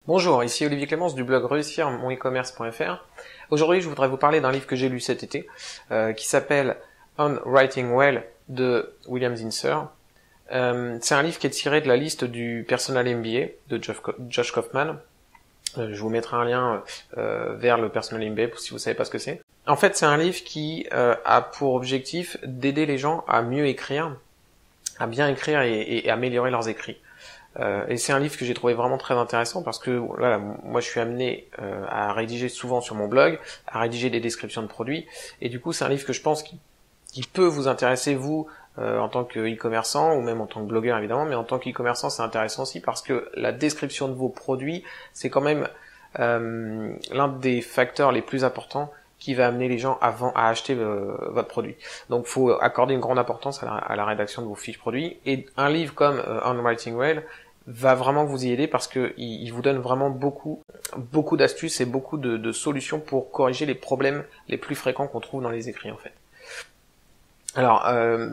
Bonjour, ici Olivier Clémence du blog réussir-mon-e-commerce.fr. Aujourd'hui, je voudrais vous parler d'un livre que j'ai lu cet été, qui s'appelle On Writing Well de William Zinsser. C'est un livre qui est tiré de la liste du Personal MBA de Josh Kaufman. Je vous mettrai un lien vers le Personal MBA si vous savez pas ce que c'est. En fait, c'est un livre qui a pour objectif d'aider les gens à mieux écrire, à bien écrire et améliorer leurs écrits. Et c'est un livre que j'ai trouvé vraiment très intéressant parce que voilà, moi je suis amené à rédiger souvent sur mon blog, à rédiger des descriptions de produits, et du coup c'est un livre que je pense qui peut vous intéresser vous en tant que e-commerçant ou même en tant que blogueur évidemment, mais en tant qu'e-commerçant c'est intéressant aussi parce que la description de vos produits c'est quand même l'un des facteurs les plus importants qui va amener les gens à acheter votre produit. Donc faut accorder une grande importance à la rédaction de vos fiches produits, et un livre comme On Writing Well va vraiment vous y aider parce que il vous donne vraiment beaucoup d'astuces et beaucoup de solutions pour corriger les problèmes les plus fréquents qu'on trouve dans les écrits en fait. Alors,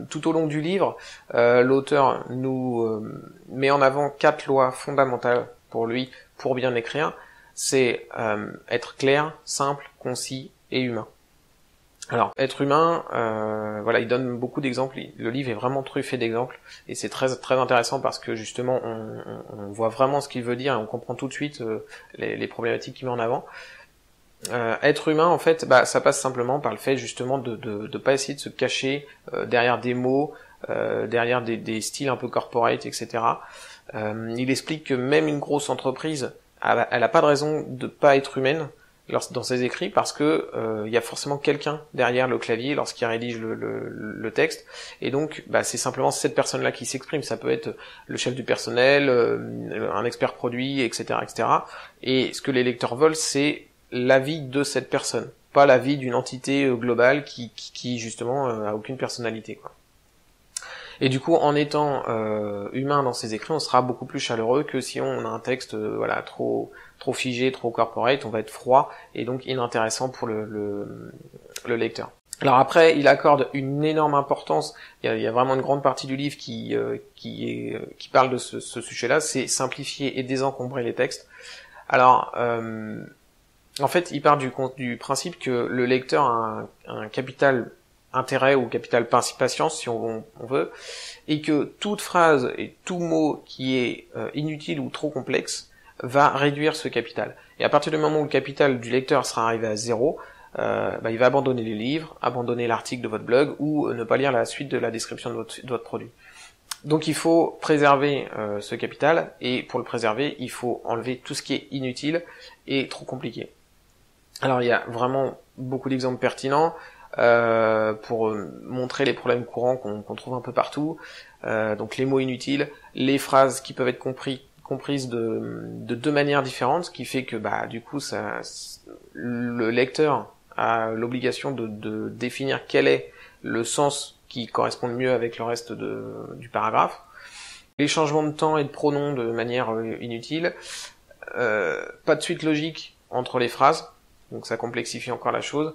tout au long du livre, l'auteur nous met en avant 4 lois fondamentales pour lui, pour bien écrire. C'est être clair, simple, concis et humain. Alors, être humain, voilà, il donne beaucoup d'exemples. Le livre est vraiment truffé d'exemples et c'est très très intéressant parce que justement, on voit vraiment ce qu'il veut dire et on comprend tout de suite les problématiques qu'il met en avant. Être humain, en fait, ça passe simplement par le fait justement de pas essayer de se cacher derrière des mots, derrière des styles un peu corporate, etc. Il explique que même une grosse entreprise, elle a pas de raison de pas être humaine dans ses écrits parce que il y a forcément quelqu'un derrière le clavier lorsqu'il rédige le texte, et donc c'est simplement cette personne-là qui s'exprime. Ça peut être le chef du personnel, un expert produit, etc., etc. Et ce que les lecteurs veulent, c'est l'avis de cette personne, pas l'avis d'une entité globale qui justement a aucune personnalité, quoi. Et du coup, en étant humain dans ses écrits, on sera beaucoup plus chaleureux que si on a un texte trop figé, trop corporate, on va être froid et donc inintéressant pour le lecteur. Alors après, il accorde une énorme importance, il y a vraiment une grande partie du livre qui parle de ce sujet-là, c'est simplifier et désencombrer les textes. Alors, en fait, il part du principe que le lecteur a un capital intérêt ou capital patience si on veut, et que toute phrase et tout mot qui est inutile ou trop complexe va réduire ce capital. Et à partir du moment où le capital du lecteur sera arrivé à 0, il va abandonner les livres, abandonner l'article de votre blog ou ne pas lire la suite de la description de votre produit. Donc il faut préserver ce capital, et pour le préserver, il faut enlever tout ce qui est inutile et trop compliqué. Alors il y a vraiment beaucoup d'exemples pertinents pour montrer les problèmes courants qu'on trouve un peu partout. Donc les mots inutiles, les phrases qui peuvent être comprises de deux manières différentes, ce qui fait que du coup le lecteur a l'obligation de définir quel est le sens qui correspond le mieux avec le reste du paragraphe. Les changements de temps et de pronoms de manière inutile, pas de suite logique entre les phrases, donc ça complexifie encore la chose.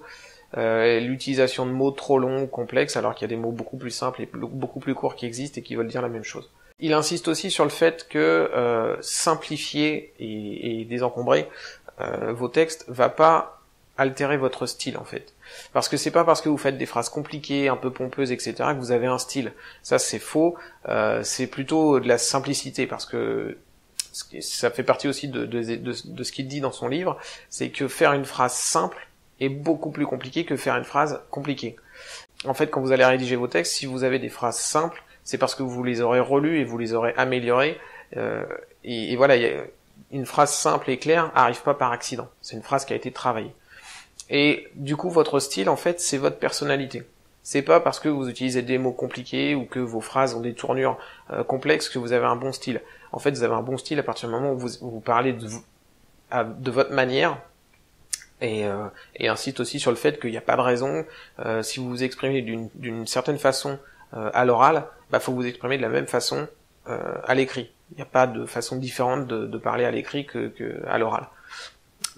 L'utilisation de mots trop longs ou complexes alors qu'il y a des mots beaucoup plus simples et beaucoup plus courts qui existent et qui veulent dire la même chose. Il insiste aussi sur le fait que simplifier et désencombrer vos textes va pas altérer votre style en fait. Parce que c'est pas parce que vous faites des phrases compliquées, un peu pompeuses, etc. que vous avez un style. Ça c'est faux, c'est plutôt de la simplicité, parce que ça fait partie aussi de ce qu'il dit dans son livre, c'est que faire une phrase simple est beaucoup plus compliqué que faire une phrase compliquée. En fait, quand vous allez rédiger vos textes, si vous avez des phrases simples, c'est parce que vous les aurez relues et vous les aurez améliorées. Et voilà, une phrase simple et claire arrive pas par accident. C'est une phrase qui a été travaillée. Et du coup, votre style, en fait, c'est votre personnalité. C'est pas parce que vous utilisez des mots compliqués ou que vos phrases ont des tournures complexes que vous avez un bon style. En fait, vous avez un bon style à partir du moment où vous parlez de votre manière. Et insiste aussi sur le fait qu'il n'y a pas de raison, si vous vous exprimez d'une certaine façon à l'oral, faut vous exprimer de la même façon à l'écrit. Il n'y a pas de façon différente de parler à l'écrit que à l'oral.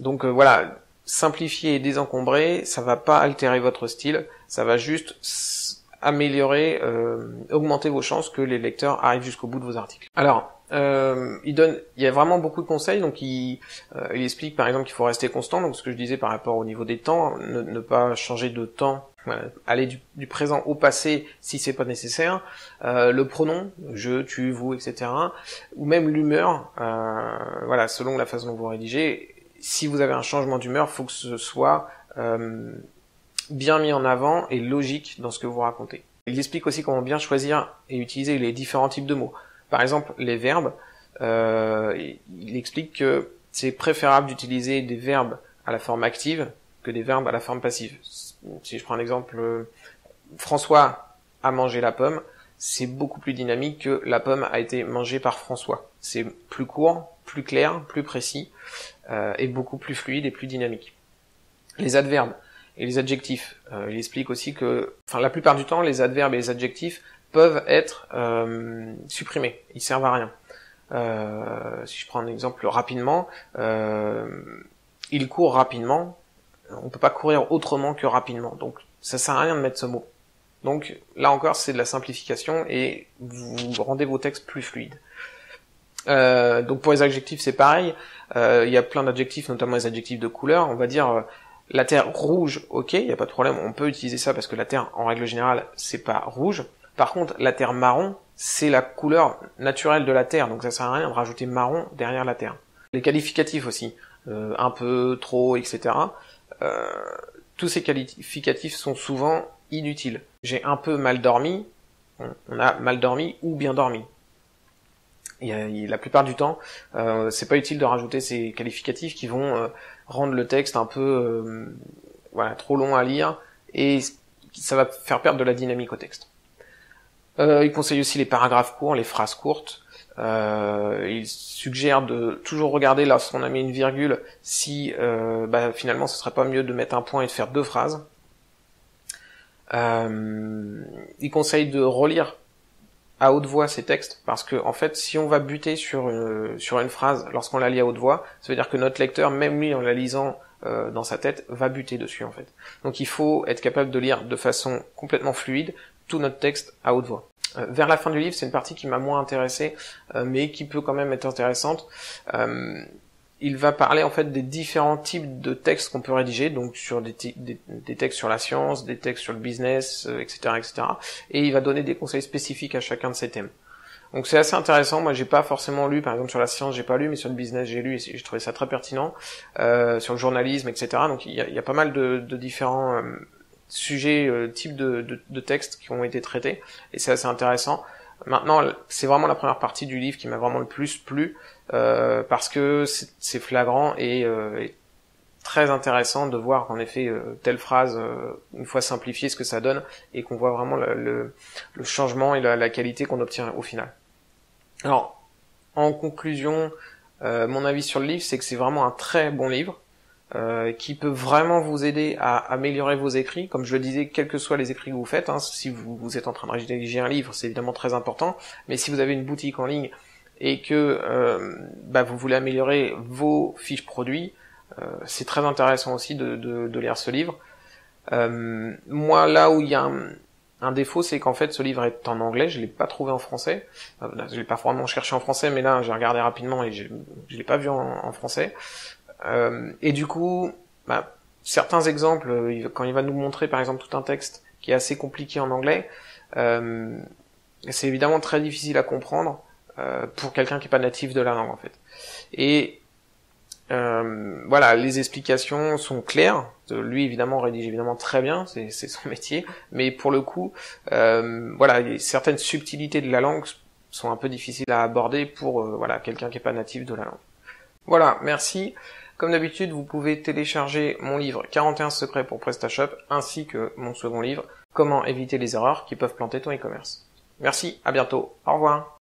Donc voilà, simplifier et désencombrer, ça va pas altérer votre style, ça va juste améliorer, augmenter vos chances que les lecteurs arrivent jusqu'au bout de vos articles. Alors, il y a vraiment beaucoup de conseils, donc il explique par exemple qu'il faut rester constant, donc ce que je disais par rapport au niveau des temps, ne pas changer de temps, aller du présent au passé si c'est pas nécessaire, le pronom, je, tu, vous, etc., ou même l'humeur, voilà, selon la façon dont vous rédigez, si vous avez un changement d'humeur, faut que ce soit bien mis en avant et logique dans ce que vous racontez. Il explique aussi comment bien choisir et utiliser les différents types de mots. Par exemple, les verbes, il explique que c'est préférable d'utiliser des verbes à la forme active que des verbes à la forme passive. Si je prends un exemple, François a mangé la pomme, c'est beaucoup plus dynamique que la pomme a été mangée par François. C'est plus court, plus clair, plus précis, et beaucoup plus fluide et plus dynamique. Les adverbes et les adjectifs, il explique aussi que, la plupart du temps, les adverbes et les adjectifs peuvent être supprimés, ils servent à rien. Si je prends un exemple rapidement, il court rapidement, on peut pas courir autrement que rapidement, donc ça sert à rien de mettre ce mot. Donc là encore, c'est de la simplification et vous rendez vos textes plus fluides. Donc pour les adjectifs, c'est pareil, il y a plein d'adjectifs, notamment les adjectifs de couleur, on va dire la terre rouge, ok, il n'y a pas de problème, on peut utiliser ça parce que la terre, en règle générale, c'est pas rouge. Par contre, la terre marron, c'est la couleur naturelle de la terre, donc ça sert à rien de rajouter marron derrière la terre. Les qualificatifs aussi, un peu, trop, etc. Tous ces qualificatifs sont souvent inutiles. J'ai un peu mal dormi, on a mal dormi ou bien dormi. La plupart du temps, c'est pas utile de rajouter ces qualificatifs qui vont rendre le texte un peu trop long à lire et ça va faire perdre de la dynamique au texte. Il conseille aussi les paragraphes courts, les phrases courtes. Il suggère de toujours regarder lorsqu'on a mis une virgule si finalement ce serait pas mieux de mettre un point et de faire 2 phrases. Il conseille de relire à haute voix ces textes parce que en fait si on va buter sur une phrase lorsqu'on la lit à haute voix, ça veut dire que notre lecteur, même lui en la lisant dans sa tête, va buter dessus en fait. Donc il faut être capable de lire de façon complètement fluide tout notre texte à haute voix. Vers la fin du livre, c'est une partie qui m'a moins intéressée, mais qui peut quand même être intéressante. Il va parler en fait des différents types de textes qu'on peut rédiger, donc sur des textes sur la science, des textes sur le business, etc., etc. Et il va donner des conseils spécifiques à chacun de ces thèmes. Donc c'est assez intéressant. Moi, j'ai pas forcément lu, par exemple sur la science, j'ai pas lu, mais sur le business, j'ai lu et j'ai trouvé ça très pertinent. Sur le journalisme, etc. Donc il y a pas mal de différents sujets, types de textes qui ont été traités, et c'est assez intéressant. Maintenant, c'est vraiment la première partie du livre qui m'a vraiment le plus plu, parce que c'est flagrant et très intéressant de voir qu'en effet, telle phrase, une fois simplifiée, ce que ça donne, et qu'on voit vraiment le changement et la qualité qu'on obtient au final. Alors, en conclusion, mon avis sur le livre, c'est que c'est vraiment un très bon livre, qui peut vraiment vous aider à améliorer vos écrits. Comme je le disais, quels que soient les écrits que vous faites, si vous êtes en train de rédiger un livre, c'est évidemment très important, mais si vous avez une boutique en ligne et que vous voulez améliorer vos fiches produits, c'est très intéressant aussi de lire ce livre. Moi, là où il y a un défaut, c'est qu'en fait ce livre est en anglais, je l'ai pas trouvé en français. Je l'ai pas vraiment cherché en français, mais là j'ai regardé rapidement et je l'ai pas vu en français. Et du coup, certains exemples, quand il va nous montrer par exemple tout un texte qui est assez compliqué en anglais, c'est évidemment très difficile à comprendre pour quelqu'un qui est pas natif de la langue en fait. Et les explications sont claires. Lui évidemment rédige évidemment très bien, c'est son métier, mais pour le coup, certaines subtilités de la langue sont un peu difficiles à aborder pour quelqu'un qui est pas natif de la langue. Voilà, merci. Comme d'habitude, vous pouvez télécharger mon livre 41 secrets pour PrestaShop ainsi que mon second livre, Comment éviter les erreurs qui peuvent planter ton e-commerce. Merci, à bientôt, au revoir.